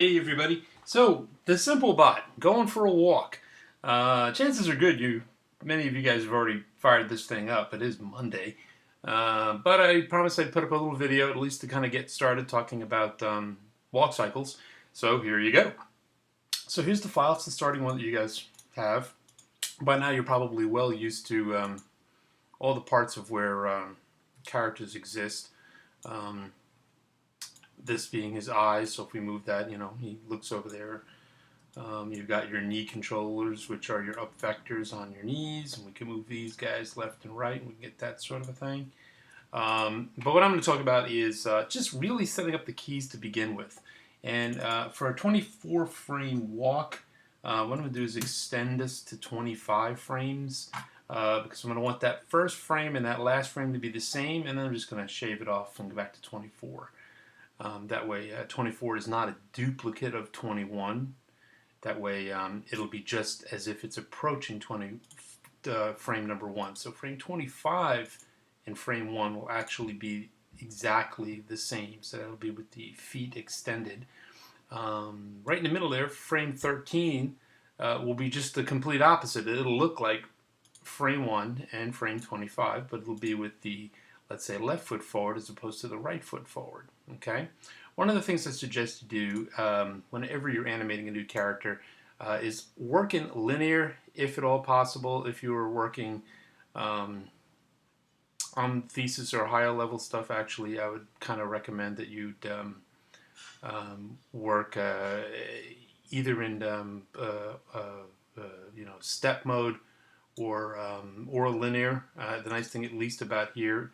Hey everybody. So the simple bot, going for a walk. Chances are good many of you guys have already fired this thing up. It is Monday. But I promised I'd put up a little video at least to kind of get started talking about walk cycles. So here you go. So here's the file. It's the starting one that you guys have. By now you're probably well used to all the parts of where characters exist. This being his eyes, so if we move that, he looks over there. You've got your knee controllers, which are your up vectors on your knees, and we can move these guys left and right, and we can get that sort of a thing. But what I'm going to talk about is just really setting up the keys to begin with. And for a 24 frame walk, what I'm going to do is extend this to 25 frames because I'm going to want that first frame and that last frame to be the same, and then I'm just going to shave it off and go back to 24. That way 24 is not a duplicate of 21. That way it'll be just as if it's approaching frame number 1. So frame 25 and frame 1 will actually be exactly the same. So that'll be with the feet extended. Right in the middle there, frame 13 will be just the complete opposite. It'll look like frame 1 and frame 25, but it'll be with the, let's say, left foot forward as opposed to the right foot forward. Okay. One of the things I suggest you do whenever you're animating a new character is work in linear, if at all possible. If you were working on thesis or higher level stuff, actually, I would kind of recommend that you'd work either in step mode or linear. The nice thing, at least about here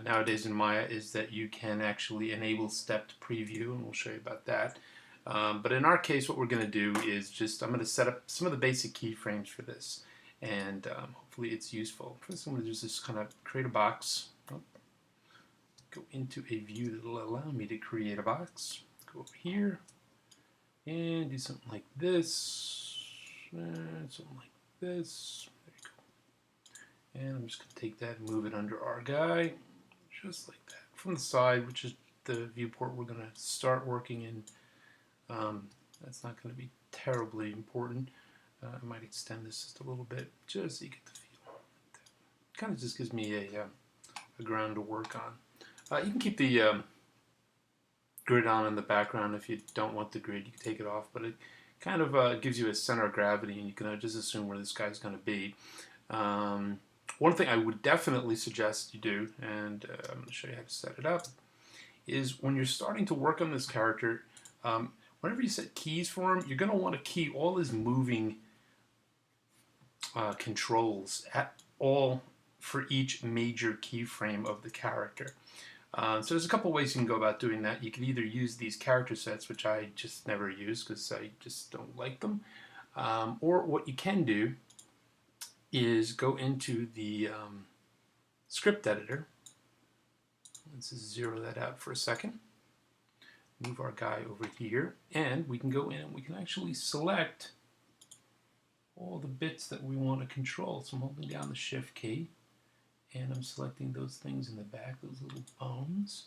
nowadays in Maya, is that you can actually enable stepped preview, and we'll show you about that. But in our case, what we're going to do is I'm going to set up some of the basic keyframes for this, and hopefully it's useful. First, I'm going to do is just kind of create a box. Go into a view that will allow me to create a box. Go over here and do something like this, and something like this. There you go. And I'm just going to take that and move it under our guy, just like that. From the side, which is the viewport we're going to start working in. That's not going to be terribly important. I might extend this just a little bit, just so you get the feel. It kind of just gives me a ground to work on. You can keep the grid on in the background if you don't want the grid. You can take it off, but it kind of gives you a center of gravity, and you can just assume where this guy's going to be. One thing I would definitely suggest you do, and I'm going to show you how to set it up, is when you're starting to work on this character, whenever you set keys for him, you're going to want to key all his moving controls at all for each major keyframe of the character. So there's a couple ways you can go about doing that. You can either use these character sets, which I just never use because I just don't like them, or what you can do is go into the script editor. Let's just zero that out for a second. Move our guy over here, and we can go in and we can actually select all the bits that we want to control. So I'm holding down the Shift key, and I'm selecting those things in the back, those little bones.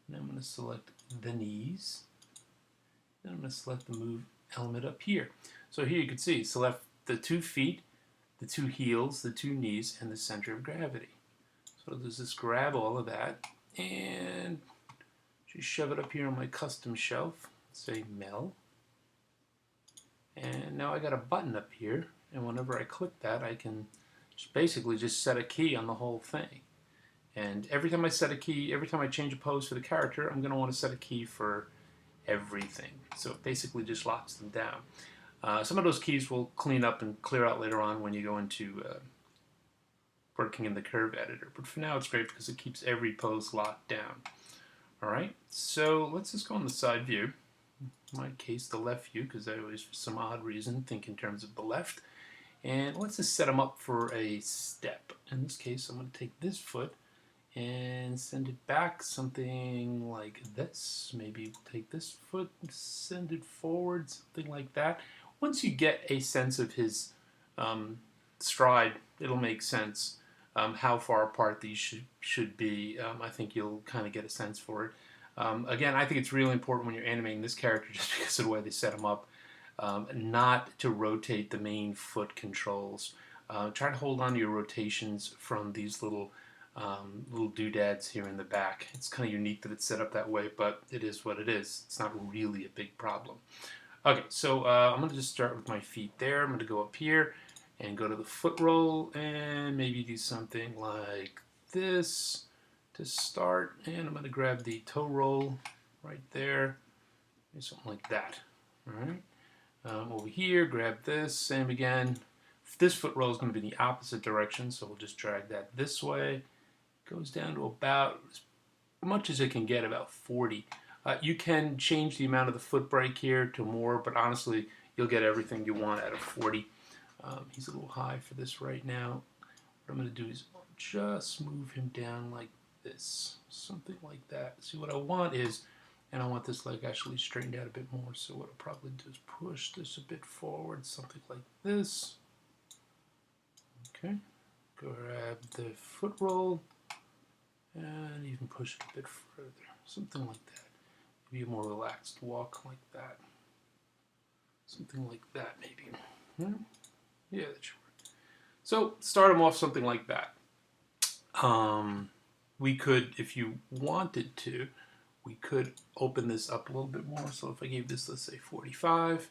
And I'm going to select the knees. Then I'm going to select the move element up here. So here you can see, select the 2 feet, the 2 heels, the 2 knees, and the center of gravity. So there's just grab all of that and just shove it up here on my custom shelf. Say Mel. And now I got a button up here, and whenever I click that, I can basically just set a key on the whole thing. And every time I set a key, every time I change a pose for the character, I'm going to want to set a key for everything. So it basically just locks them down. Some of those keys will clean up and clear out later on when you go into working in the curve editor. But for now it's great because it keeps every pose locked down. Alright, so let's just go on the side view. In my case, the left view, because I always, for some odd reason, think in terms of the left. And let's just set them up for a step. In this case, I'm going to take this foot and send it back something like this. Maybe we'll take this foot and send it forward, something like that. Once you get a sense of his stride, it'll make sense how far apart these should be. I think you'll kind of get a sense for it. Again, I think it's really important when you're animating this character, just because of the way they set him up, not to rotate the main foot controls. Try to hold on to your rotations from these little doodads here in the back. It's kind of unique that it's set up that way, but it is what it is. It's not really a big problem. Okay, so I'm going to just start with my feet there. I'm going to go up here and go to the foot roll and maybe do something like this to start. And I'm going to grab the toe roll right there, something like that. All right. Over here, grab this, same again. This foot roll is going to be in the opposite direction, so we'll just drag that this way. Goes down to about as much as it can get, about 40. You can change the amount of the foot brake here to more, but honestly, you'll get everything you want out of 40. He's a little high for this right now. What I'm going to do is just move him down like this, something like that. See, what I want is, and I want this leg actually straightened out a bit more, so what I'll probably do is push this a bit forward, something like this. Okay, grab the foot roll, and even push it a bit further, something like that. Maybe a more relaxed walk like that. Something like that, maybe. Yeah, that should work. So, start them off something like that. We could, if you wanted to, we could open this up a little bit more. So if I gave this, let's say 45,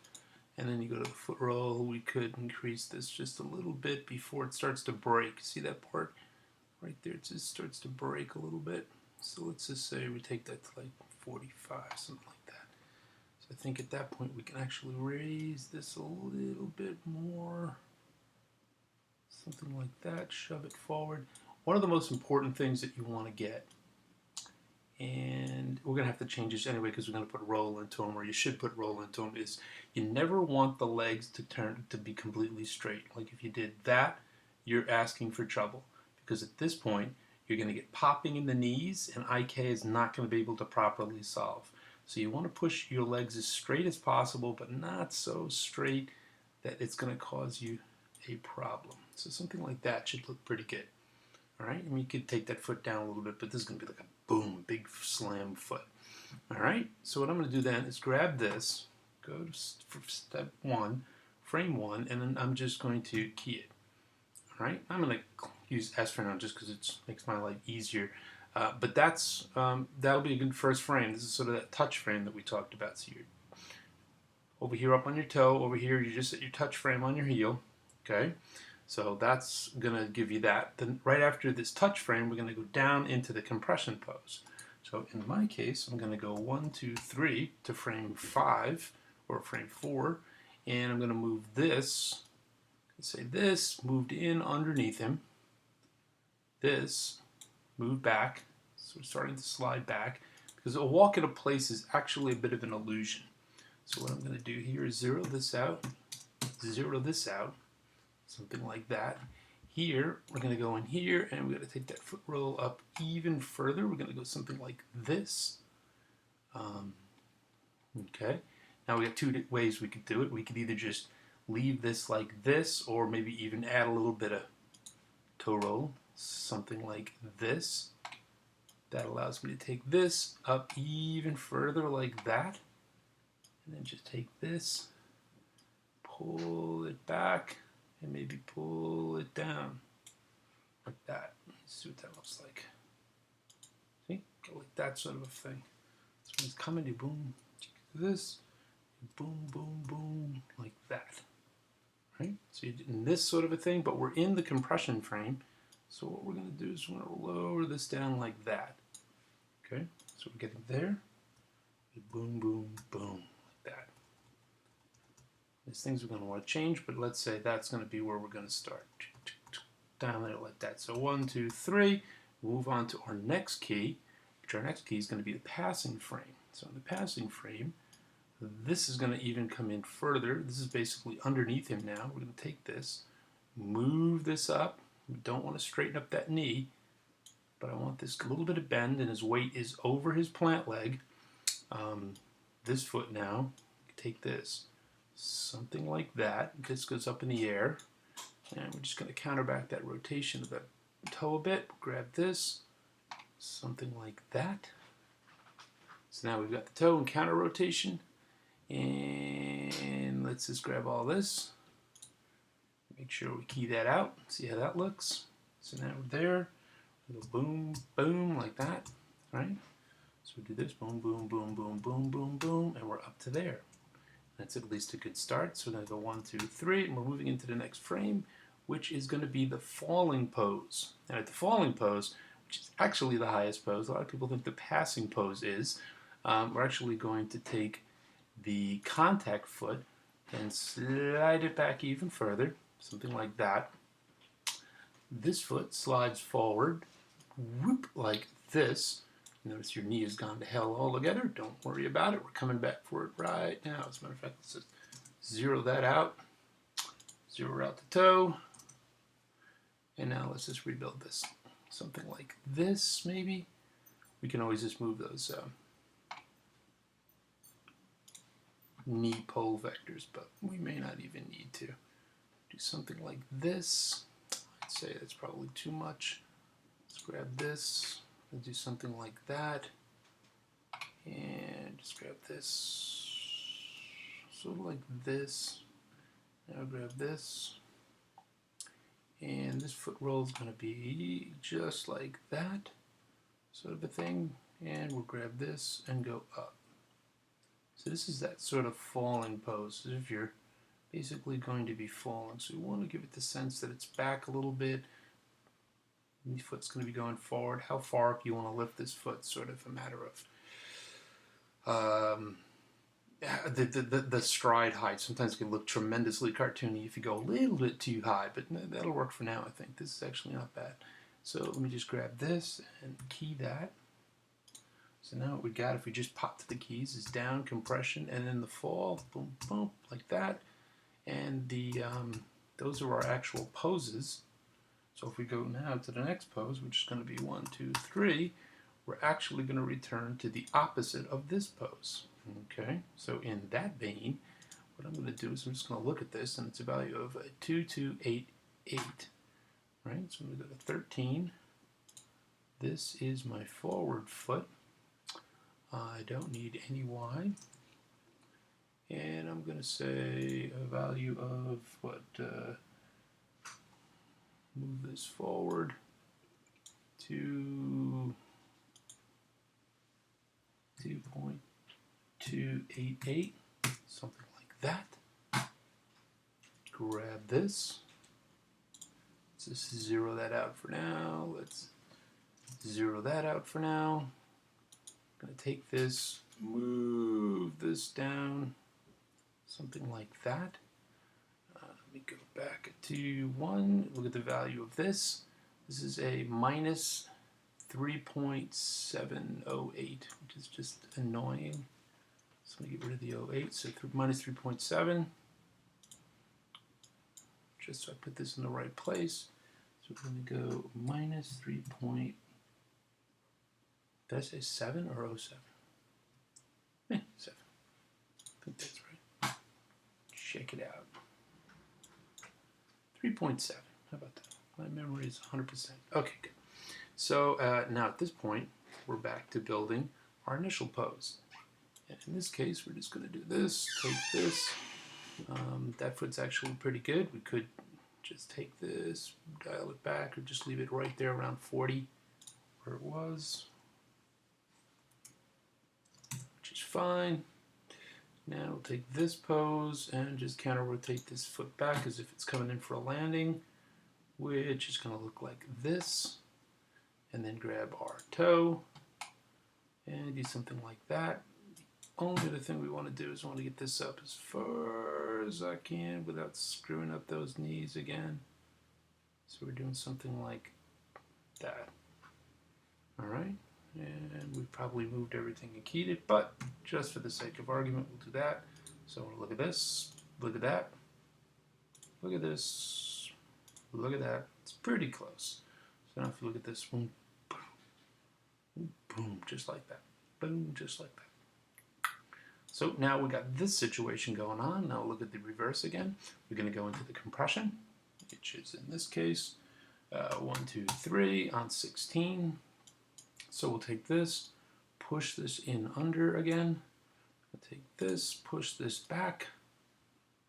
and then you go to the foot roll, we could increase this just a little bit before it starts to break. See that part right there? It just starts to break a little bit. So let's just say we take that to like 45, something like that. So I think at that point we can actually raise this a little bit more. Something like that, shove it forward. One of the most important things that you want to get, and we're going to have to change this anyway because we're going to put roll into them, or you should put roll into them, is you never want the legs to turn to be completely straight. Like if you did that, you're asking for trouble, because at this point you're going to get popping in the knees, and IK is not going to be able to properly solve. So you want to push your legs as straight as possible, but not so straight that it's going to cause you a problem. So something like that should look pretty good. All right, and you could take that foot down a little bit, but this is going to be like a boom, big slam foot. All right, so what I'm going to do then is grab this, go to step 1, frame 1, and then I'm just going to key it. All right, I'm going to use S for now just because it makes my life easier. But that'll be a good first frame. This is sort of that touch frame that we talked about. So you're over here up on your toe, over here you just set your touch frame on your heel. Okay. So that's going to give you that. Then right after this touch frame, we're going to go down into the compression pose. So in my case, I'm going to go 1, 2, 3 to frame 5 or frame 4, and I'm going to move this. Say this moved in underneath him. This moved back. So we're starting to slide back because a walk in a place is actually a bit of an illusion. So what I'm going to do here is zero this out, something like that. Here, we're going to go in here, and we're going to take that foot roll up even further. We're going to go something like this. Okay. Now we got two ways we could do it. We could either just leave this like this, or maybe even add a little bit of toe roll, something like this. That allows me to take this up even further like that. And then just take this, pull it back, and maybe pull it down like that. Let's see what that looks like. See? Like that sort of a thing. So when it's coming to boom, this, boom, boom, boom, like that. Right? So you're doing this sort of a thing, but we're in the compression frame. So what we're going to do is we're going to lower this down like that. Okay? So we're getting there. Boom, boom, boom. That. There's things we're going to want to change, but let's say that's going to be where we're going to start. Down there like that. So 1, 2, 3. Move on to our next key, which our next key is going to be the passing frame. So in the passing frame, this is going to even come in further. This is basically underneath him now. We're going to take this, move this up. We don't want to straighten up that knee, but I want this little bit of bend, and his weight is over his plant leg. This foot now, take this, something like that. This goes up in the air, and we're just going to counterback that rotation of that toe a bit. Grab this, something like that. So now we've got the toe and counter rotation. And let's just grab all this. Make sure we key that out. See how that looks. So now we're there. We go boom, boom, like that. Right? So we do this, boom, boom, boom, boom, boom, boom, boom, and we're up to there. That's at least a good start. So we're going to go 1, 2, 3, and we're moving into the next frame, which is going to be the falling pose. And at the falling pose, which is actually the highest pose, a lot of people think the passing pose is, we're actually going to take the contact foot and slide it back even further, something like that. This foot slides forward, whoop, like this. Notice your knee has gone to hell altogether. Don't worry about it. We're coming back for it right now. As a matter of fact, let's just zero that out. Zero out the toe. And now let's just rebuild this. Something like this, maybe. We can always just move those knee pole vectors, but we may not even need to. Do something like this. I'd say that's probably too much. Let's grab this. We'll do something like that, and just grab this, sort of like this. Now grab this, and this foot roll is going to be just like that, sort of a thing, and we'll grab this and go up. So this is that sort of falling pose, as if you're basically going to be falling. So we want to give it the sense that it's back a little bit. The foot's going to be going forward. How far up you want to lift this foot, sort of a matter of the stride height. Sometimes it can look tremendously cartoony if you go a little bit too high, but that'll work for now, I think. This is actually not bad. So let me just grab this and key that. So now what we got, if we just pop to the keys, is down, compression, and then the fall, boom, boom, like that. And the those are our actual poses. So if we go now to the next pose, which is going to be 1, 2, 3, we're actually going to return to the opposite of this pose. Okay, so in that vein, what I'm going to do is I'm just going to look at this, and it's a value of 2, 2, 8, 8. Right, so I'm going to go to 13. This is my forward foot. I don't need any Y. And I'm going to say a value of what? Move this forward to 2.288, something like that. Grab this. Let's just zero that out for now. Let's zero that out for now. I'm going to take this, move this down, something like that. Let me go back to 1. Look at the value of this. This is a minus 3.708, which is just annoying. So let me get rid of the 08. So minus 3.7. Just so I put this in the right place. So we're going to go minus 3. Did I say 7 or 07? 7. I think that's right. Check it out. 3.7. How about that? My memory is 100%. Okay, good. So now at this point, we're back to building our initial pose. And in this case, we're just going to do this, take this. That foot's actually pretty good. We could just take this, dial it back, or just leave it right there around 40, where it was, which is fine. Now we'll take this pose and just counter rotate this foot back as if it's coming in for a landing, which is going to look like this. And then grab our toe and do something like that. The only other thing we want to do is I want to get this up as far as I can without screwing up those knees again. So we're doing something like that. Alright, and we've probably moved everything and keyed it, but just for the sake of argument, we'll do that. So look at this, look at that, look at this, look at that. It's pretty close. So now if you look at this, boom, boom, boom, just like that. Boom, just like that. So now we got this situation going on. Now look at the reverse again. We're going to go into the compression, which is in this case 1, 2, 3 on 16. So we'll take this, push this in under again. I'll take this, push this back,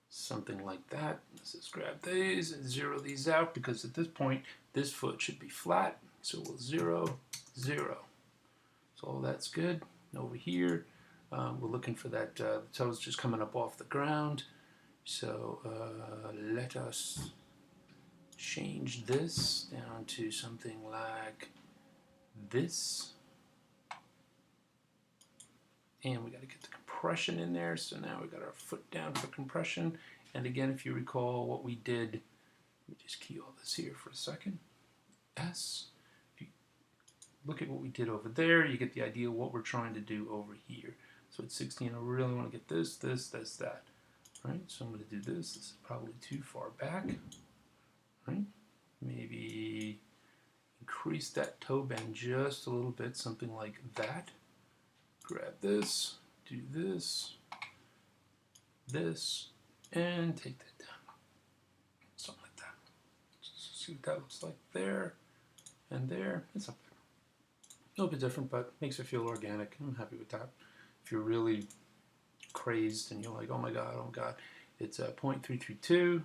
something like that. Let's just grab these and zero these out, because at this point this foot should be flat. So we'll 0, 0. So that's good. Over here, we're looking for that the toes just coming up off the ground. So let us change this down to something like this. And we got to get the compression in there. So now we got our foot down for compression. And again, if you recall what we did, let me just key all this here for a second. S. If you look at what we did over there, you get the idea of what we're trying to do over here. So at 16, I really want to get this, this, this, that. Right? So I'm going to do this. This is probably too far back. Right? Maybe increase that toe bend just a little bit, something like that. Grab this, do this, this, and take that down. Something like that. Just see what that looks like there and there. It's up there. A little bit different, but makes it feel organic. I'm happy with that. If you're really crazed and you're like, oh my god, it's 0.332.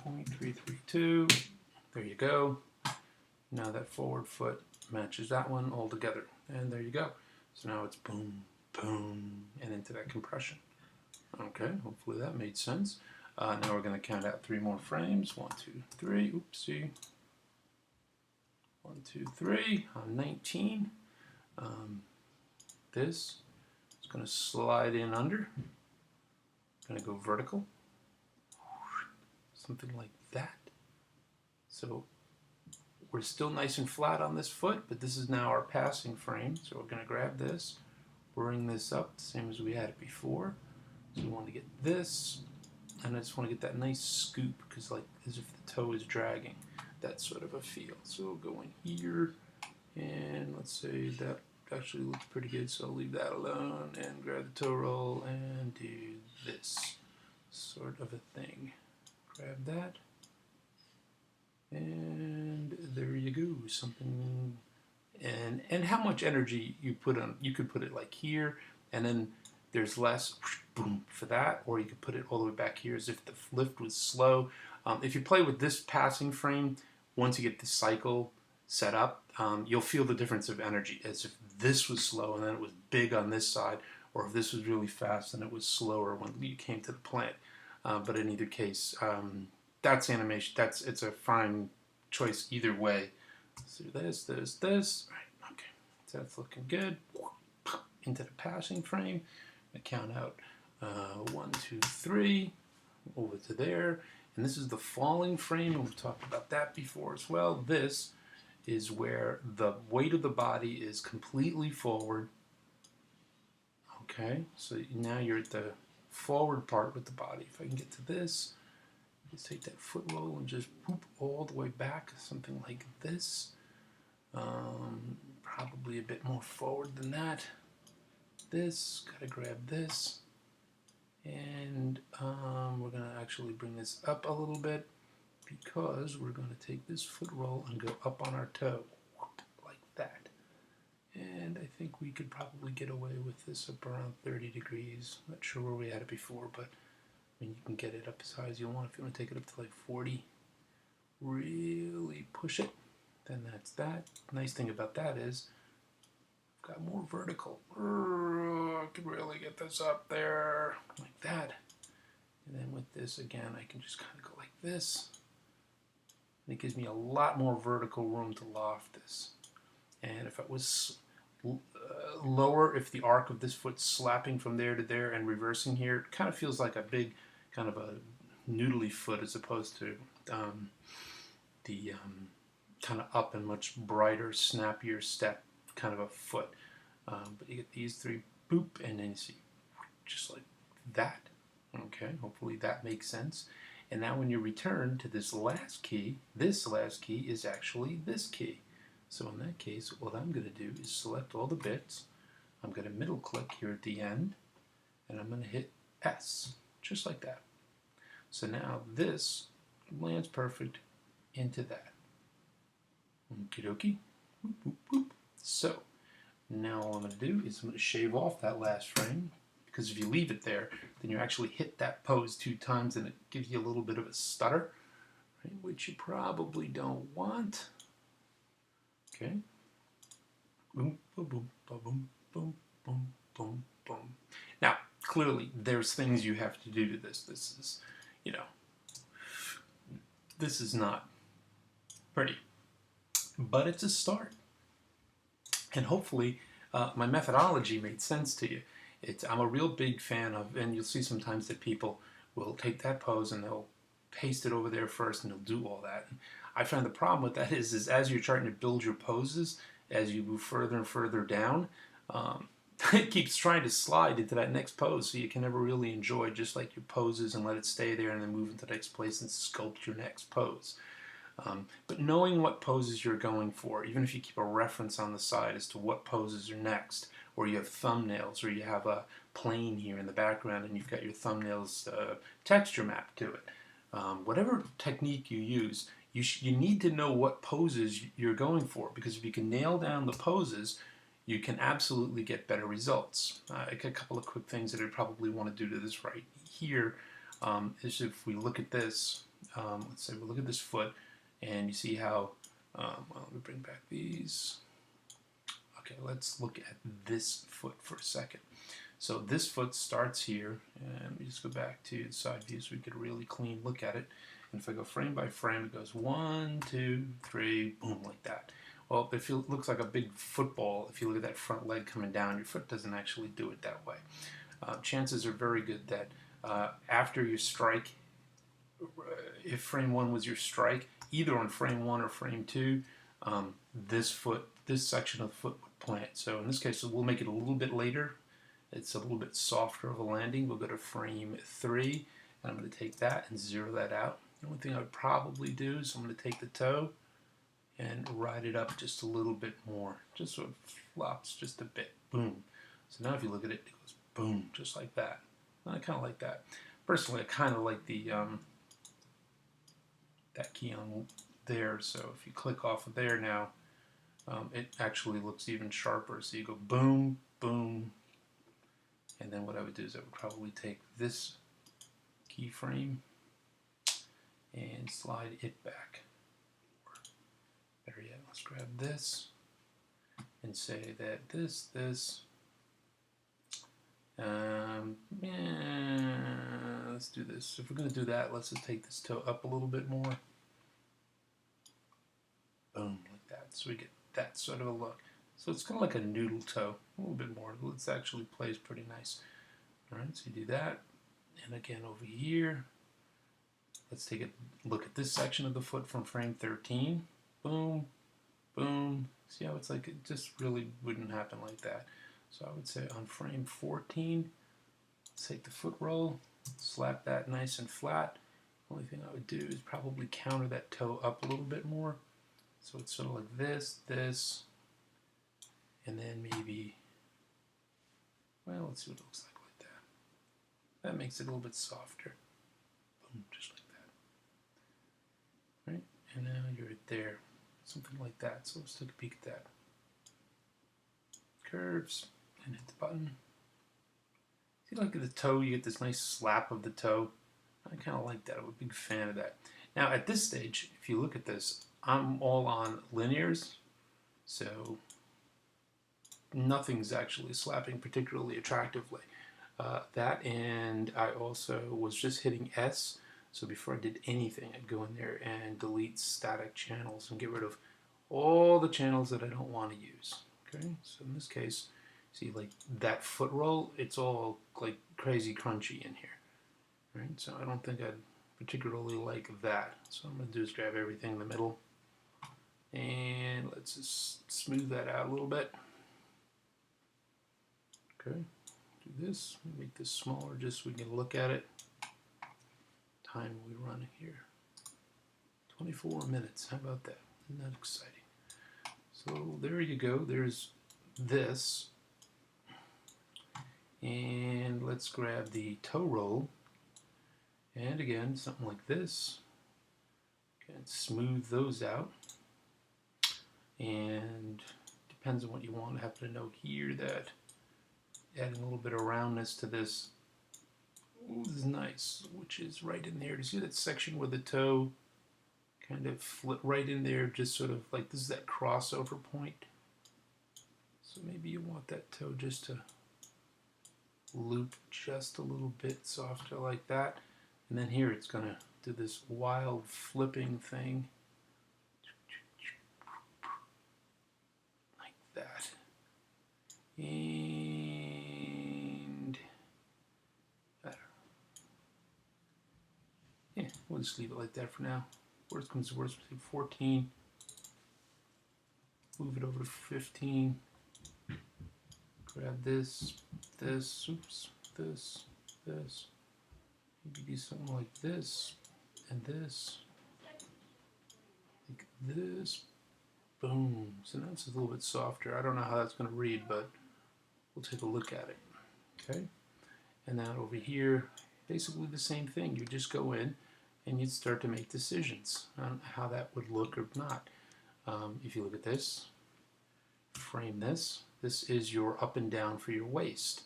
0.332. There you go. Now that forward foot matches that one all together. And there you go. So now it's boom, boom, and into that compression. Okay, hopefully that made sense. Now we're going to count out 3 more frames. 1, 2, 3. Oopsie. 1, 2, 3 on 19. This is going to slide in under. Going to go vertical. Something like that. So we're still nice and flat on this foot, but this is now our passing frame. So we're going to grab this, bring this up, the same as we had it before. So we want to get this, and I just want to get that nice scoop, because like as if the toe is dragging, that sort of a feel. So we'll go in here, and let's say that actually looks pretty good, so I'll leave that alone, and grab the toe roll, and do this sort of a thing. Grab that. And there you go, something, and how much energy you put on, you could put it like here, and then there's less boom for that, or you could put it all the way back here as if the lift was slow. If you play with this passing frame, once you get the cycle set up, you'll feel the difference of energy, as if this was slow and then it was big on this side, or if this was really fast and it was slower when you came to the plant. But in either case, that's animation. It's a fine choice either way. So this. Right, okay. So that's looking good. Into the passing frame. I count out 1, 2, 3 over to there. And this is the falling frame, and we've talked about that before as well. This is where the weight of the body is completely forward. Okay, so now you're at the forward part with the body. If I can get to this, just take that foot roll and just whoop all the way back, something like this. Probably a bit more forward than that. This, gotta grab this. And we're gonna actually bring this up a little bit, because we're gonna take this foot roll and go up on our toe, like that. And I think we could probably get away with this up around 30 degrees. Not sure where we had it before, but I mean, you can get it up as high as you want. If you want to take it up to like 40, really push it, then that's that. Nice thing about that is I've got more vertical. I can really get this up there like that. And then with this, again, I can just kind of go like this. And it gives me a lot more vertical room to loft this. And if it was lower, if the arc of this foot's slapping from there to there and reversing here, it kind of feels like a big kind of a noodly foot, as opposed to the kind of up and much brighter, snappier step kind of a foot. But you get these 3, boop, and then you see just like that. Okay, hopefully that makes sense. And now when you return to this last key is actually this key. So in that case, what I'm going to do is select all the bits. I'm going to middle click here at the end, and I'm going to hit S, just like that. So now this lands perfect into that. Okie dokie. Boop, boop, boop. So now all I'm going to do is I'm going to shave off that last frame, because if you leave it there, then you actually hit that pose 2 times and it gives you a little bit of a stutter, right, which you probably don't want. Okay. Boom, boom, boom, boom, boom, boom, boom, boom. Now, clearly, there's things you have to do to this. This is, you know, this is not pretty, but it's a start. And hopefully, my methodology made sense to you. I'm a real big fan of, and you'll see sometimes that people will take that pose and they'll paste it over there first and they'll do all that. And I find the problem with that is as you're trying to build your poses, as you move further and further down, it keeps trying to slide into that next pose, so you can never really enjoy just like your poses and let it stay there and then move into the next place and sculpt your next pose. But knowing what poses you're going for, even if you keep a reference on the side as to what poses are next, or you have thumbnails, or you have a plane here in the background and you've got your thumbnails texture map to it. Whatever technique you use, you need to know what poses you're going for, because if you can nail down the poses, you can absolutely get better results. A couple of quick things that I probably want to do to this right here is if we look at this, let's say we look at this foot, and you see how, well, let me bring back these. Okay, let's look at this foot for a second. So this foot starts here, and let me just go back to the side view so we get a really clean look at it. And if I go frame by frame, it goes 1, 2, 3, boom, like that. Well, it looks like a big football. If you look at that front leg coming down, your foot doesn't actually do it that way. Chances are very good that after your strike, if frame 1 was your strike, either on frame 1 or frame 2, this section of the foot would plant. So in this case, we'll make it a little bit later. It's a little bit softer of a landing. We'll go to frame 3, and I'm going to take that and zero that out. The only thing I would probably do is I'm going to take the toe and ride it up just a little bit more, just so it flops just a bit. Boom. So now if you look at it, it goes boom, just like that. And I kind of like that. Personally, I kind of like the that key on there. So if you click off of there now, it actually looks even sharper. So you go boom, boom, and then what I would do is I would probably take this keyframe and slide it back. Better yet, let's grab this and say that let's do this. If we're going to do that, let's just take this toe up a little bit more. Boom, like that. So we get that sort of a look. So it's kind of like a noodle toe, a little bit more. It actually plays pretty nice. All right, so you do that. And again, over here, let's take a look at this section of the foot from frame 13. Boom, boom. See how it's like it just really wouldn't happen like that. So I would say on frame 14, let's take the foot roll, slap that nice and flat. Only thing I would do is probably counter that toe up a little bit more. So it's sort of like this, and then maybe, well, let's see what it looks like that. That makes it a little bit softer. Boom, just like that. Right? And now you're right there. Something like that. So let's take a peek at that. Curves, and hit the button. See, like the toe, you get this nice slap of the toe. I kind of like that. I'm a big fan of that. Now, at this stage, if you look at this, I'm all on linears, so nothing's actually slapping particularly attractively. That, and I also was just hitting S, so before I did anything, I'd go in there and delete static channels and get rid of all the channels that I don't want to use. Okay, so in this case, see, like that foot roll, it's all like crazy crunchy in here. Right, so I don't think I'd particularly like that. So what I'm going to do is grab everything in the middle, and let's just smooth that out a little bit. Okay, do this, make this smaller just so we can look at it. Time we run here, 24 minutes. How about that? Isn't that exciting? So there you go. There's this. And let's grab the toe roll. And again, something like this. Okay, smooth those out. And depends on what you want. I happen to note here that adding a little bit of roundness to this is nice, which is right in there. Do you see that section where the toe kind of flip right in there, just sort of like this is that crossover point. So maybe you want that toe just to loop just a little bit softer like that. And then here it's going to do this wild flipping thing. Like that. And yeah, we'll just leave it like that for now. Worst comes to worst, 14. Move it over to 15. Grab this, oops, this. Maybe do something like this, and this, like this. Boom. So now it's a little bit softer. I don't know how that's going to read, but we'll take a look at it. Okay. And now over here, basically the same thing. You just go in and you'd start to make decisions on how that would look or not. If you look at this, frame this. This is your up and down for your waist.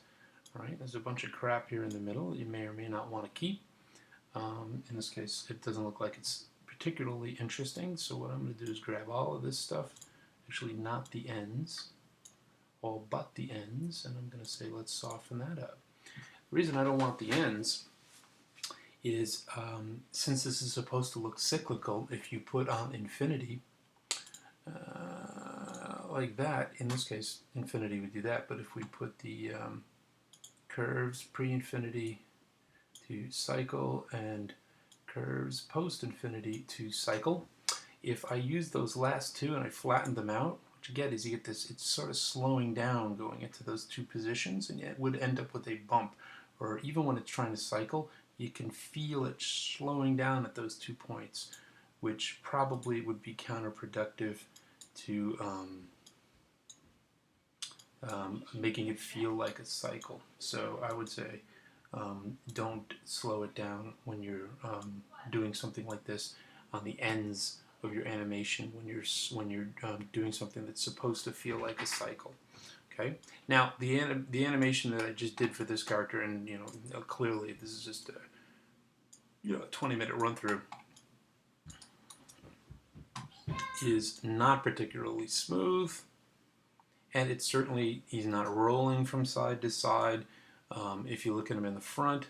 Right? There's a bunch of crap here in the middle that you may or may not want to keep. In this case, it doesn't look like it's particularly interesting, so what I'm going to do is grab all of this stuff, actually not the ends, all but the ends, and I'm going to say let's soften that up. The reason I don't want the ends is since this is supposed to look cyclical, if you put on infinity, like that, in this case infinity would do that, but if we put the curves pre-infinity to cycle and curves post-infinity to cycle, if I use those last two and I flatten them out, what you get is you get this, it's sort of slowing down going into those two positions, and it would end up with a bump, or even when it's trying to cycle, you can feel it slowing down at those 2 points, which probably would be counterproductive to making it feel like a cycle. So I would say don't slow it down when you're doing something like this on the ends of your animation when you're doing something that's supposed to feel like a cycle. Okay. Now the animation that I just did for this character, and clearly this is just a 20-minute run through, is not particularly smooth, and it's certainly, he's not rolling from side to side. If you look at him in the front,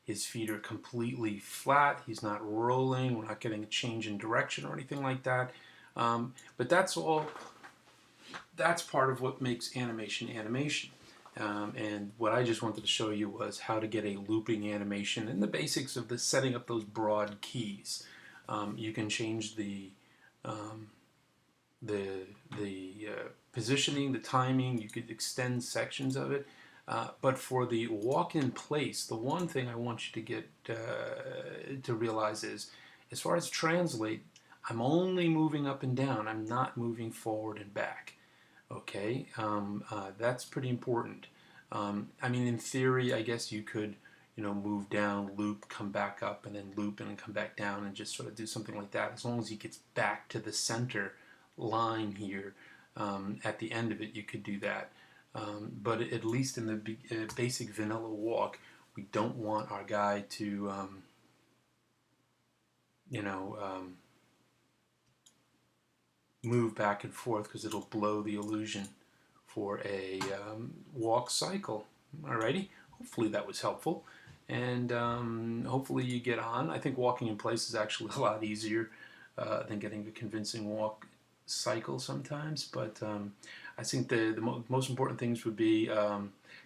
his feet are completely flat. He's not rolling. We're not getting a change in direction or anything like that. But that's all. That's part of what makes animation animation. And what I just wanted to show you was how to get a looping animation and the basics of the setting up those broad keys. You can change the positioning, the timing. You could extend sections of it. But for the WalkinPlace, the one thing I want you to get to realize is, as far as translate, I'm only moving up and down. I'm not moving forward and back. Okay, that's pretty important. I mean, in theory, I guess you could, move down, loop, come back up, and then loop and then come back down, and just sort of do something like that. As long as he gets back to the center line here at the end of it, you could do that. But at least in the basic vanilla walk, we don't want our guy to, move back and forth, because it'll blow the illusion for a walk cycle. Alrighty, hopefully that was helpful, and hopefully you get on. I think walking in place is actually a lot easier than getting a convincing walk cycle sometimes, but I think the most important things would be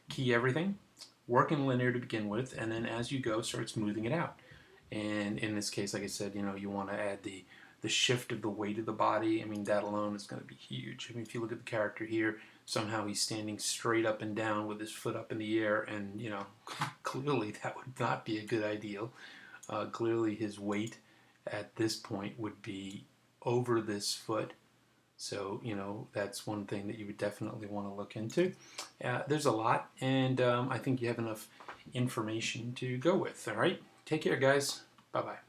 key everything, work in linear to begin with, and then as you go, start smoothing it out. And in this case, like I said, you want to add the shift of the weight of the body. I mean, that alone is going to be huge. I mean, if you look at the character here, somehow he's standing straight up and down with his foot up in the air, and clearly that would not be a good ideal. Clearly his weight at this point would be over this foot. So, that's one thing that you would definitely want to look into. There's a lot, and I think you have enough information to go with. All right? Take care, guys. Bye-bye.